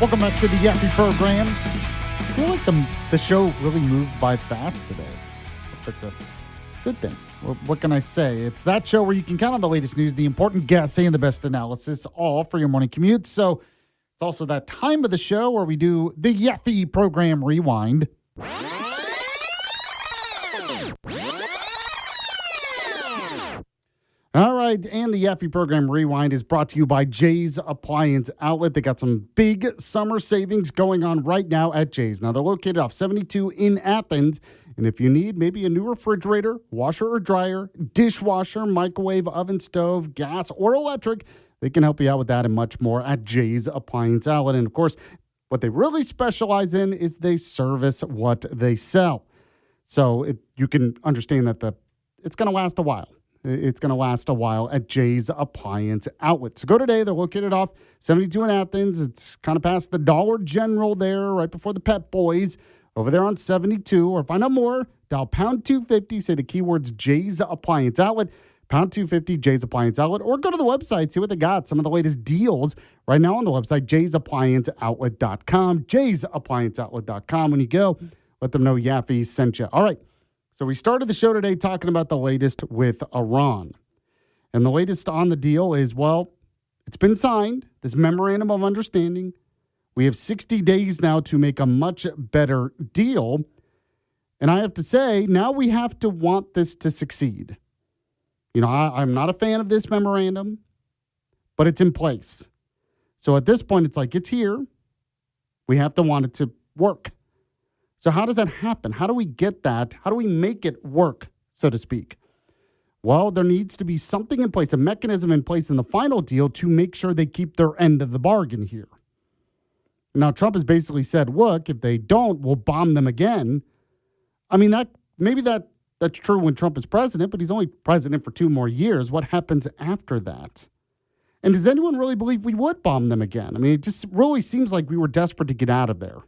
Welcome back to the Yaffee program. I feel like the show really moved by fast today. It's a good thing. What can I say? It's that show where you can count on the latest news, the important guests, and the best analysis, all for your morning commute. So it's also that time of the show where we do the Yaffee program rewind. All right, and the Yaffee program rewind is brought to you by Jay's Appliance Outlet. They got some big summer savings going on right now at Jay's. Now, they're located off 72 in Athens. And if you need maybe a new refrigerator, washer or dryer, dishwasher, microwave, oven, stove, gas, or electric, they can help you out with that and much more at Jay's Appliance Outlet. And, of course, what they really specialize in is they service what they sell. So you can understand that it's going to last a while. It's going to last a while at Jay's Appliance Outlet. So go today. They're located off 72 in Athens. It's kind of past the Dollar General there, right before the Pep Boys, over there on 72. Or find out more, dial pound 250, say the keywords Jay's Appliance Outlet, pound 250, Jay's Appliance Outlet, or go to the website, see what they got, some of the latest deals right now on the website, jaysapplianceoutlet.com, jaysapplianceoutlet.com. When you go, let them know Yaffee sent you. All right. So we started the show today talking about the latest with Iran. And the latest on the deal is, well, it's been signed, this memorandum of understanding. We have 60 days now to make a much better deal. And I have to say, now we have to want this to succeed. You know, I'm not a fan of this memorandum, but it's in place. So at this point, it's like, it's here. We have to want it to work. So how does that happen? How do we get that? How do we make it work, so to speak? Well, there needs to be something in place, a mechanism in place in the final deal to make sure they keep their end of the bargain here. Now, Trump has basically said, look, if they don't, we'll bomb them again. I mean, that's true when Trump is president, but he's only president for 2 more years. What happens after that? And does anyone really believe we would bomb them again? I mean, it just really seems like we were desperate to get out of there.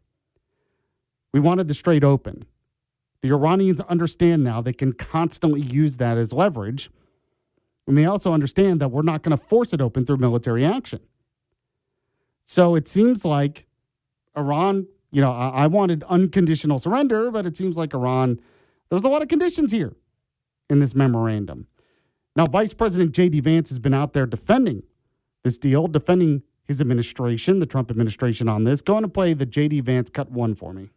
We wanted the Strait open. The Iranians understand now they can constantly use that as leverage. And they also understand that we're not going to force it open through military action. So it seems like Iran, I wanted unconditional surrender, but it seems like Iran, there's a lot of conditions here in this memorandum. Now, Vice President J.D. Vance has been out there defending this deal, defending his administration, the Trump administration on this. Go on and play the J.D. Vance cut 1 for me.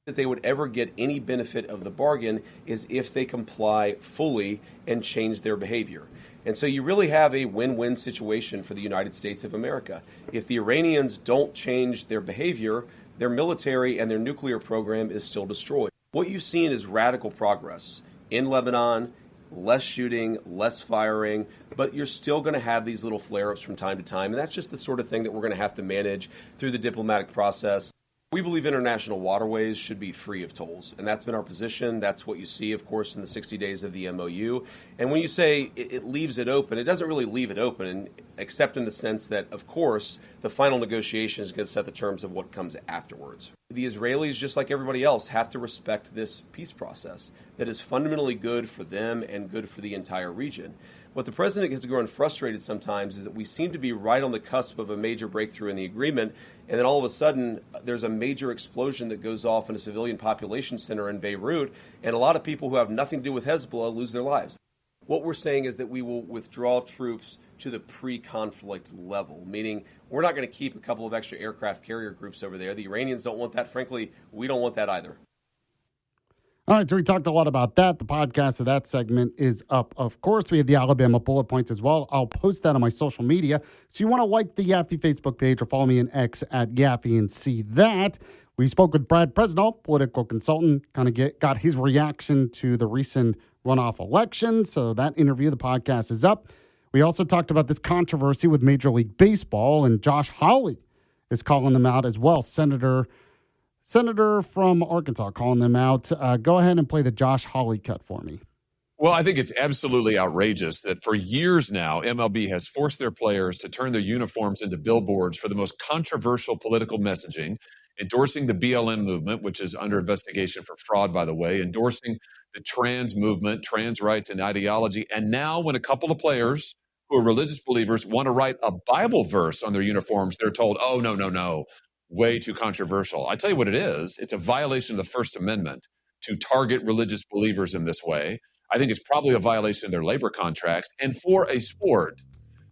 That they would ever get any benefit of the bargain is if they comply fully and change their behavior. And so you really have a win-win situation for the United States of America. If the Iranians don't change their behavior, their military and their nuclear program is still destroyed. What you've seen is radical progress in Lebanon, less shooting, less firing, but you're still going to have these little flare-ups from time to time. And that's just the sort of thing that we're going to have to manage through the diplomatic process. We believe international waterways should be free of tolls, and that's been our position. That's what you see, of course, in the 60 days of the MOU. And when you say it leaves it open, it doesn't really leave it open, except in the sense that, of course, the final negotiation is going to set the terms of what comes afterwards. The Israelis, just like everybody else, have to respect this peace process that is fundamentally good for them and good for the entire region. What the president gets grown frustrated sometimes is that we seem to be right on the cusp of a major breakthrough in the agreement, and then all of a sudden there's a major explosion that goes off in a civilian population center in Beirut, and a lot of people who have nothing to do with Hezbollah lose their lives. What we're saying is that we will withdraw troops to the pre-conflict level, meaning we're not going to keep a couple of extra aircraft carrier groups over there. The Iranians don't want that. Frankly, we don't want that either. All right, so we talked a lot about that. The podcast of that segment is up. Of course, we have the Alabama bullet points as well. I'll post that on my social media. So you want to like the Yaffee Facebook page or follow me on X at Yaffee and see that. We spoke with Brad Presnell, political consultant, kind of got his reaction to the recent runoff election. So that interview, the podcast is up. We also talked about this controversy with Major League Baseball, and Josh Hawley is calling them out as well. Senator from Arkansas calling them out. Go ahead and play the Josh Hawley cut for me. Well, I think it's absolutely outrageous that for years now, MLB has forced their players to turn their uniforms into billboards for the most controversial political messaging, endorsing the BLM movement, which is under investigation for fraud, by the way, endorsing the trans movement, trans rights and ideology. And now when a couple of players who are religious believers want to write a Bible verse on their uniforms. They're told, oh, no, way too controversial. I tell you what it is. It's a violation of the First Amendment to target religious believers in this way. I think it's probably a violation of their labor contracts. And for a sport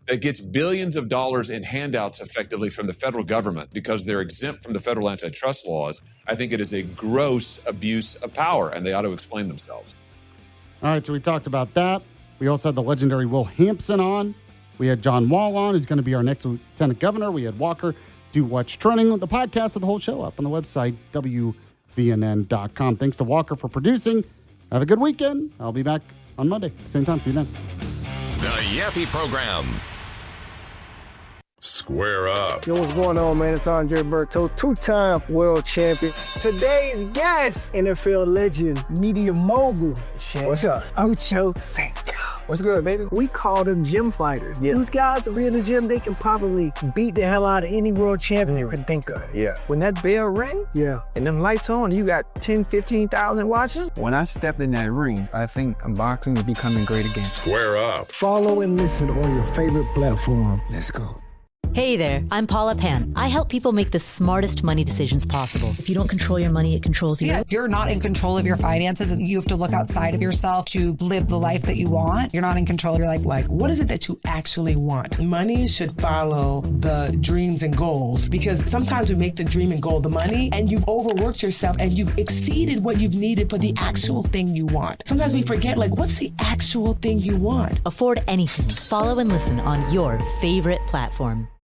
that gets billions of dollars in handouts effectively from the federal government because they're exempt from the federal antitrust laws, I think it is a gross abuse of power, and they ought to explain themselves. All right, so we talked about that. We also had the legendary Will Hampson on. We had John Wall on, who's going to be our next lieutenant governor. We had Walker do What's Trending, the podcast of the whole show up on the website, WVNN.com. Thanks to Walker for producing. Have a good weekend. I'll be back on Monday, same time. See you then. The Yaffee Program. Square up. Yo, what's going on, man? It's Andre Berto, two-time world champion. Today's guest, NFL legend, media mogul. What's up? Ocho Cinco. What's good, baby? We call them gym fighters. Yeah. These guys are in the gym, they can probably beat the hell out of any world champion you can think of. Yeah. When that bell rang, and them lights on, you got 10, 15,000 watching. When I stepped in that ring, I think boxing is becoming great again. Square up. Follow and listen on your favorite platform. Let's go. Hey there, I'm Paula Pan. I help people make the smartest money decisions possible. If you don't control your money, it controls you. Yeah, you're not in control of your finances, and you have to look outside of yourself to live the life that you want. You're not in control of your life. Like, what is it that you actually want? Money should follow the dreams and goals, because sometimes we make the dream and goal the money, and you've overworked yourself and you've exceeded what you've needed for the actual thing you want. Sometimes we forget, like, what's the actual thing you want? Afford anything. Follow and listen on your favorite platform.